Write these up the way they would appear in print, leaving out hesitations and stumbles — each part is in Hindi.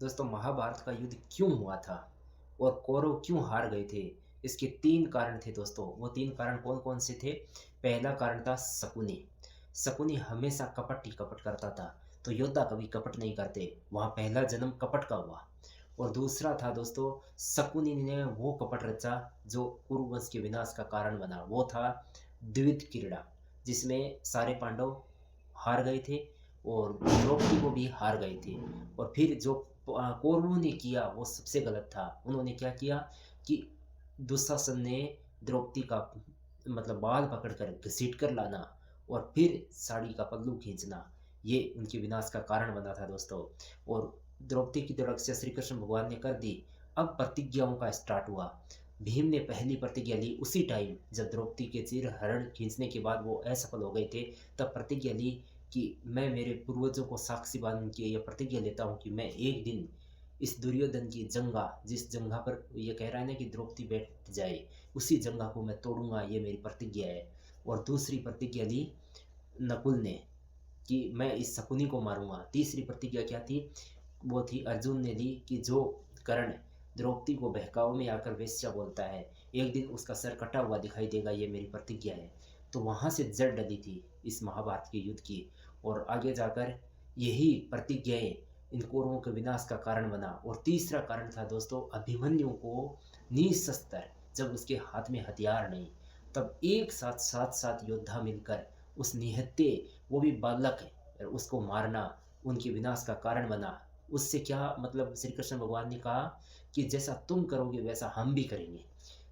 दोस्तों महाभारत का युद्ध क्यों हुआ था और कौरव क्यों हार गए थे? इसके 3 कारण थे दोस्तों। वो 3 कारण कौन-कौन से थे? पहला कारण था शकुनी। शकुनी हमेशा कपट ही कपट करता था, तो योद्धा कभी कपट नहीं करते। वहाँ पहला जन्म कपट का हुआ। और दूसरा था दोस्तों, शकुनी ने वो कपट रचा जो कुरुवंश के विनाश का कारण बना। वो था द्विविध क्रीड़ा, जिसमें सारे पांडव हार गए थे और द्रौपदी को भी हार गए थे। और फिर जो कौरवों ने किया वो सबसे गलत था। उन्होंने क्या किया कि दुशासन ने द्रौपदी का मतलब बाल पकड़कर घसीट कर लाना और फिर साड़ी का पल्लू खींचना, ये उनके विनाश का कारण बना था दोस्तों। और द्रौपदी की तो रक्षा श्री कृष्ण भगवान ने कर दी। अब प्रतिज्ञाओं का स्टार्ट हुआ। भीम ने पहली प्रतिज्ञा ली उसी टाइम जब द्रौपदी के चिर हरण खींचने के बाद वो असफल हो गए थे। तब प्रतिज्ञा ली कि मैं मेरे पूर्वजों को साक्षी बांध के यह प्रतिज्ञा लेता हूँ कि मैं एक दिन इस दुर्योधन की जंगा, जिस जंगा पर ये कह रहा है ना कि द्रौपदी बैठ जाए, उसी जंगा को मैं तोड़ूंगा, ये मेरी प्रतिज्ञा है। और दूसरी प्रतिज्ञा ली नकुल ने कि मैं इस शकुनी को मारूंगा। तीसरी प्रतिज्ञा क्या थी? वो थी अर्जुन ने ली कि जो कर्ण द्रौपदी को बहकावे में आकर वेश्या बोलता है, एक दिन उसका सर कटा हुआ दिखाई देगा, ये मेरी प्रतिज्ञा है। तो वहाँ से जड़ डली थी इस महाभारत के युद्ध की। और आगे जाकर यही प्रतिज्ञाएं इन कौरवों के विनाश का कारण बना। और तीसरा कारण था दोस्तों अभिमन्यु को निशस्त्र, जब उसके हाथ में हथियार नहीं, तब एक साथ सात सात योद्धा मिलकर उस निहत्थे, वो भी बालक है, उसको मारना उनके विनाश का कारण बना। उससे क्या मतलब, श्री कृष्ण भगवान ने कहा कि जैसा तुम करोगे वैसा हम भी करेंगे।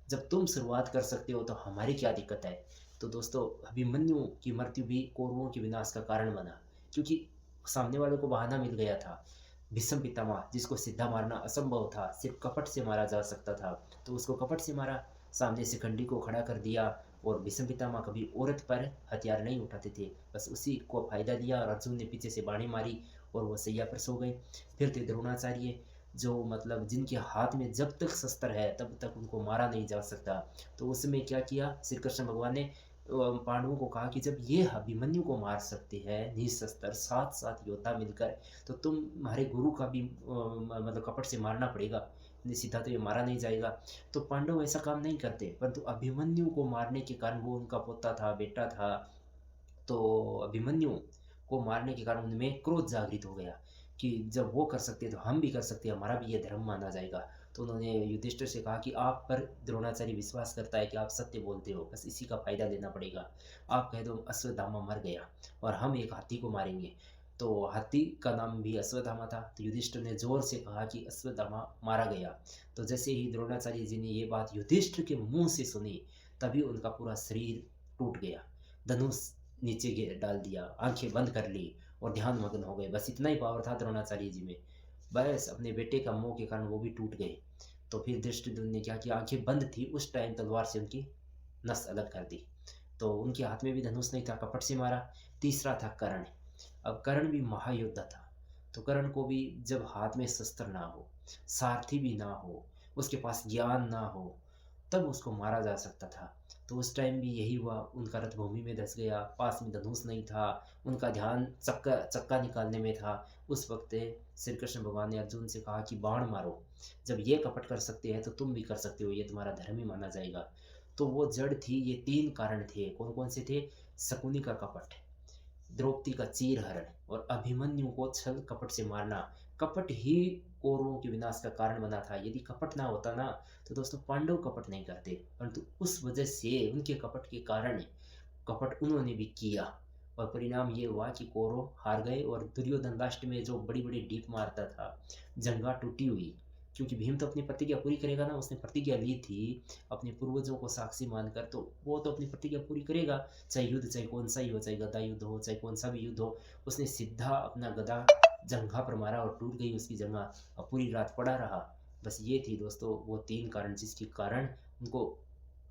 जब तुम शुरुआत कर सकते हो तो हमारी क्या दिक्कत है? तो दोस्तों अभिमन्यु की मृत्यु भी कौरवों के विनाश का कारण बना, क्योंकि सामने वाले को बहाना मिल गया था। भीष्म पितामह, जिसको सीधा मारना असंभव था, सिर्फ कपट से मारा जा सकता था, तो उसको कपट से मारा। सामने शिखंडी को खड़ा कर दिया। और भीष्म पितामह कभी औरत पर हथियार नहीं उठाते थे, बस उसी को फायदा दिया और अर्जुन ने पीछे से बाणी मारी और वो सैया पर सो गए। फिर थे द्रोणाचार्य, जो मतलब जिनके हाथ में जब तक शस्त्र है तब तक उनको मारा नहीं जा सकता। तो उसमें क्या किया श्री कृष्ण भगवान ने? पांडवों को कहा कि जब ये अभिमन्यु को मार सकते हैं निशस्त्र सात सात योद्धा मिलकर, तो तुम्हारे गुरु का भी मतलब कपट से मारना पड़ेगा। नहीं, सीधा तो ये मारा नहीं जाएगा। तो पांडव ऐसा काम नहीं करते, परंतु अभिमन्यु को मारने के कारण, वो उनका पोता था, बेटा था, तो अभिमन्यु को मारने के कारण उनमें क्रोध जागृत हो गया कि जब वो कर सकते हैं तो हम भी कर सकते हैं, हमारा भी ये धर्म माना जाएगा। तो उन्होंने युधिष्ठिर से कहा कि आप पर द्रोणाचार्य विश्वास करता है कि आप सत्य बोलते हो, बस इसी का फायदा लेना पड़ेगा। आप कह दो अश्वत्थामा मर गया और हम एक हाथी को मारेंगे। तो हाथी का नाम भी अश्वत्थामा था। तो युधिष्ठिर ने जोर से कहा कि अश्वत्थामा मारा गया। तो जैसे ही द्रोणाचार्य जी ने ये बात युधिष्ठिर के मुंह से सुनी, तभी उनका पूरा शरीर टूट गया। धनुष नीचे डाल दिया, आंखें बंद कर ली और ध्यान मग्न हो गए। बस इतना ही पावर था द्रोणाचार्य जी में। बस अपने बेटे का मोह के कारण वो भी टूट गए। तो फिर धृष्टद्युम्न ने क्या किया, आंखें बंद थी उस टाइम, तलवार से उनकी नस अलग कर दी। तो उनके हाथ में भी धनुष नहीं था, कपट से मारा। तीसरा था कर्ण। अब कर्ण भी महायोद्धा था। तो कर्ण को भी जब हाथ में शस्त्र ना हो, सारथी भी ना हो, उसके पास ज्ञान ना हो, तब उसको मारा जा सकता था। तो उस टाइम भी यही हुआ, उनका रथ भूमि में धंस गया, पास में धनुष नहीं था, उनका ध्यान चक्का चक्का निकालने में था। उस वक्त श्री कृष्ण भगवान ने अर्जुन से कहा कि बाण मारो, जब ये कपट कर सकते हैं तो तुम भी कर सकते हो, ये तुम्हारा धर्म ही माना जाएगा। तो वो जड़ थी, ये 3 कारण थे। कौन कौन से थे? शकुनी का कपट, द्रौपदी का चीरहरण और अभिमन्यु को छल कपट से मारना। कपट ही कौरवों के विनाश का कारण बना था। यदि कपट ना होता ना, तो दोस्तों पांडव कपट नहीं करते, परंतु उस वजह से, उनके कपट के कारण कपट उन्होंने भी किया। और परिणाम ये हुआ कि कौरव हार गए और दुर्योधन लास्ट में जो बड़ी बड़ी डीप मारता था, जंगा टूटी हुई। क्योंकि भीम तो अपनी प्रतिज्ञा पूरी करेगा ना, उसने प्रतिज्ञा ली थी अपने पूर्वजों को साक्षी मानकर, तो वो तो अपनी प्रतिज्ञा पूरी करेगा। चाहे युद्ध, चाहे कौन सा ही हो, चाहे गदा युद्ध हो, चाहे कौन सा भी युद्ध हो। उसने सीधा अपना गदा जंघा पर मारा और टूट गई उसकी जंघा, और पूरी रात पड़ा रहा। बस ये थी दोस्तों वो 3 कारण, जिसके कारण उनको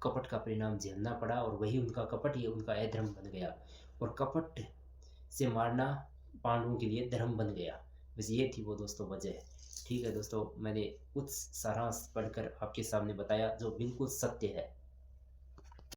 कपट का परिणाम झेलना पड़ा। और वही उनका कपट, ये उनका अधर्म बन गया। और कपट से मारना पांडवों के लिए धर्म बन गया। बस ये थी वो दोस्तों वजह। ठीक है दोस्तों, मैंने कुछ सारांश पढ़कर आपके सामने बताया जो बिल्कुल सत्य है।